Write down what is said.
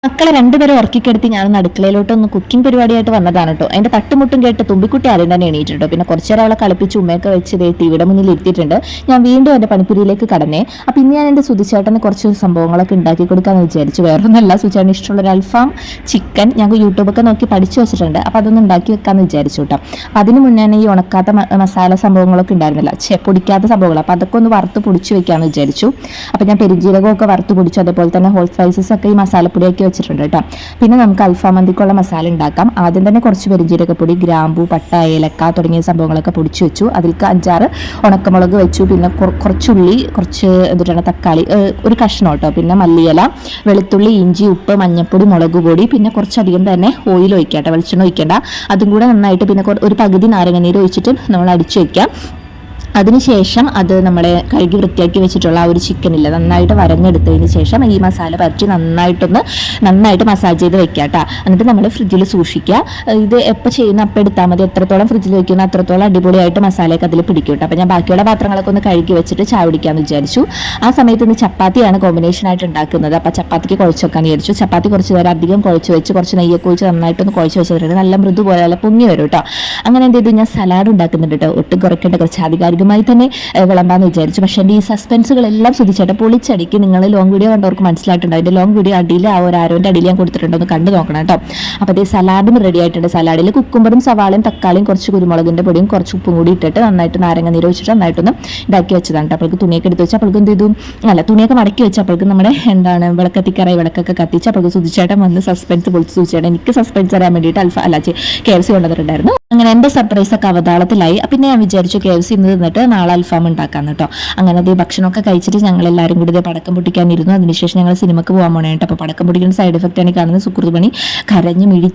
മക്കളെ രണ്ടുപേരും ഉറക്കിക്കെടുത്തി ഞാനൊന്ന് അടുക്കളയിലോട്ടൊന്ന് കുക്കിംഗ് പരിപാടിയായിട്ട് വന്നതാണ് കേട്ടോ. അതിന്റെ തട്ടുമുട്ടും കേട്ട് തുമ്പിക്കുട്ടി ആദ്യം തന്നെ എണീറ്റിട്ടോ. പിന്നെ കുറച്ചേരം അവളെ കളിപ്പിച്ച് ഉമ്മയൊക്കെ വെച്ച് ടിവിയുടെ മുന്നിൽ ഇരുത്തിയിട്ടുണ്ട്. ഞാൻ വീണ്ടും എൻ്റെ പണിപ്പുരിയിലേക്ക് കടന്നേ. അപ്പം ഇന്ന് ഞാൻ എൻ്റെ സുധിച്ചേട്ടന് കുറച്ച് സംഭവങ്ങളൊക്കെ ഉണ്ടാക്കി കൊടുക്കാമെന്ന് വിചാരിച്ചു. വേറെ ഒന്നല്ല, സുധിച്ചേട്ടന് ഇഷ്ടമുള്ള ഒരു അൽഫാം ചിക്കൻ ഞങ്ങൾക്ക് യൂട്യൂബൊക്കെ നോക്കി പഠിച്ചു വെച്ചിട്ടുണ്ട്. അപ്പോൾ അതൊന്ന് ഉണ്ടാക്കി വെക്കാമെന്ന് വിചാരിച്ചു കേട്ടോ. അപ്പം അതിന് മുന്നേ ഈ ഉണക്കാത്ത മസാല സംഭവങ്ങളൊക്കെ ഉണ്ടായിരുന്നില്ല, പൊടിക്കാത്ത സംഭവങ്ങൾ. അപ്പോൾ അതൊക്കെ ഒന്ന് വറുത്ത് പൊടിച്ച് വെക്കാമെന്ന് വിചാരിച്ചു. അപ്പോൾ ഞാൻ പെരുംജീരകമൊക്കെ വറുത്ത് പൊടിച്ചു, അതേപോലെ തന്നെ ഹോൾ സ്പൈസസ് ഒക്കെ ഈ മസാലപ്പൊടിയാക്കി വെച്ചിട്ടുണ്ട് കേട്ടോ. പിന്നെ നമുക്ക് അൽഫാം മന്തിക്കുള്ള മസാല ഉണ്ടാക്കാം. ആദ്യം തന്നെ കുറച്ച് പെരുംജീരകപ്പൊടി, ഗ്രാമ്പൂ, പട്ട, ഏലക്ക തുടങ്ങിയ സംഭവങ്ങളൊക്കെ പൊടിച്ചു വെച്ചു. അതിലേക്ക് 5-6 ഉണക്കമുളക് വെച്ചു. പിന്നെ കുറച്ചുള്ളി, കുറച്ച് എന്തിട്ടാണ് തക്കാളി, ഒരു കഷ്ണം കേട്ടോ. പിന്നെ മല്ലിയില, വെളുത്തുള്ളി, ഇഞ്ചി, ഉപ്പ്, മഞ്ഞൾപ്പൊടി, മുളക് പൊടി, പിന്നെ കുറച്ചധികം തന്നെ ഓയിൽ ഒഴിക്കട്ടെ, വെളിച്ചെണ്ണ ഒഴിക്കേണ്ട. അതും കൂടെ നന്നായിട്ട് പിന്നെ ഒരു പകുതി നാരങ്ങനീര് ഒഴിച്ചിട്ട് നമ്മൾ അടിച്ചു വയ്ക്കാം. അതിനുശേഷം അത് നമ്മളെ കഴുകി വൃത്തിയാക്കി വെച്ചിട്ടുള്ള ആ ഒരു ചിക്കനില്ല നന്നായിട്ട് വരഞ്ഞെടുത്തതിന് ശേഷം ഈ മസാല പരറ്റി നന്നായിട്ട് മസാജ് ചെയ്ത് വെക്കുക കേട്ടോ. എന്നിട്ട് നമ്മൾ ഫ്രിഡ്ജിൽ സൂക്ഷിക്കുക. ഇത് എപ്പോൾ ചെയ്യുന്ന അപ്പം എടുത്താൽ മതി. എത്രത്തോളം ഫ്രിഡ്ജിൽ വെക്കുന്ന അത്രത്തോളം അടിപൊളിയായിട്ട് മസാലയൊക്കെ അതിൽ പിടിക്കും കേട്ടോ. അപ്പം ഞാൻ ബാക്കിയുള്ള പാത്രങ്ങളൊക്കെ ഒന്ന് കഴുകി വെച്ചിട്ട് ചായ കുടിക്കാമെന്ന് വിചാരിച്ചു. ആ സമയത്ത് ഇന്ന് ചപ്പാത്തിയാണ് കോമ്പിനേഷനായിട്ട് ഉണ്ടാക്കുന്നത്. അപ്പം ചപ്പാത്തിക്ക് കുഴച്ച് വെക്കാമെന്ന് വിചാരിച്ചു. ചപ്പാത്തി കുറച്ച് നേരം അധികം കുഴച്ച് വെച്ച് കുറച്ച് നെയ്യൊക്കെ ഒഴിച്ച് നന്നായിട്ടൊന്ന് കുഴച്ച് വെച്ചിട്ടുണ്ട്. നല്ല മൃദു പോലെ നല്ല പൊങ്ങി വരും കേട്ടോ. അങ്ങനെ എന്ത് ചെയ്തു, ഞാൻ സലാഡ് ഉണ്ടാക്കുന്നുണ്ട് കേട്ടോ. ഒട്ടും കുറയ്ക്കേണ്ട, കുറച്ച് ആധികാരികമായി തന്നെ വിളമ്പാന്ന് വിചാരിച്ചു. പക്ഷേ എൻ്റെ ഈ സസ്പെൻസുകളെല്ലാം ശ്രദ്ധിച്ചേട്ടെ പൊളിച്ചടിക്ക്. നിങ്ങൾ ലോങ് വീഡിയോ കണ്ടവർക്ക് മനസ്സിലായിട്ടുണ്ട്. അതിൻ്റെ ലോങ് വീഡിയോ അടിയിൽ ആ ഒരു ആരോൻ്റെ അടിയിൽ ഞാൻ കൊടുത്തിട്ടുണ്ട്, ഒന്ന് കണ്ടു നോക്കണം കേട്ടോ. അപ്പോൾ അതേ സലാഡും റെഡി ആയിട്ടുണ്ട്. സലാഡിൽ കുക്കുംബറും സവാളയും തക്കാളിയും കുറച്ച് കുരുമുളകിൻ്റെ പൊടിയും കുറച്ച് ഉപ്പും കൂടി ഇട്ടിട്ട് നന്നായിട്ട് നാരങ്ങ നീര് വെച്ചിട്ട് നന്നായിട്ടൊന്ന് ഇതാക്കി വെച്ചതാണ്. അപ്പോഴേക്ക് തുണിയൊക്കെ എടുത്ത് വെച്ചാൽ അപ്പോഴേക്കും എന്ത് ചെയ്തു, അല്ല തുണിയൊക്കെ മടക്കി വെച്ചാൽ അപ്പോഴേക്കും നമ്മുടെ വിളക്കത്തിക്കറായി വിളക്കൊക്കെ കത്തിച്ച് അപ്പോഴേക്കും സുധിച്ചേട്ടൻ വന്ന് സസ്പെൻസ് പൊളിച്ച്. സുധിച്ചേട്ടൻ എനിക്ക് സസ്പെൻസ് അറിയാൻ വേണ്ടിയിട്ട് KFC കൊണ്ടുവന്നിട്ടുണ്ടായിരുന്നു. അങ്ങനെ എൻ്റെ സർപ്രൈസൊക്കെ അവതാളത്തിലായി. പിന്നെ ഞാൻ വിചാരിച്ചു KFC ഇന്ന് തിന്നിട്ട് നാളെ അൽഫാം ഉണ്ടാക്കാന്ന് കേട്ടോ. അങ്ങനെ അതേ ഭക്ഷണമൊക്കെ കഴിച്ചിട്ട് ഞങ്ങൾ എല്ലാവരും കൂടി പടക്കം പൊട്ടിക്കാനിരുന്നു. അതിനുശേഷം ഞങ്ങൾ സിനിമക്ക് പോകാൻ പോകണേ കേട്ടോ. അപ്പോൾ പടക്കം പൊട്ടിക്കുന്ന സൈഡ് എഫക്റ്റ് ആണ് കാണുന്നത്. സുഹൃത്ത് പണി കരഞ്ഞ് മിഴിച്ച്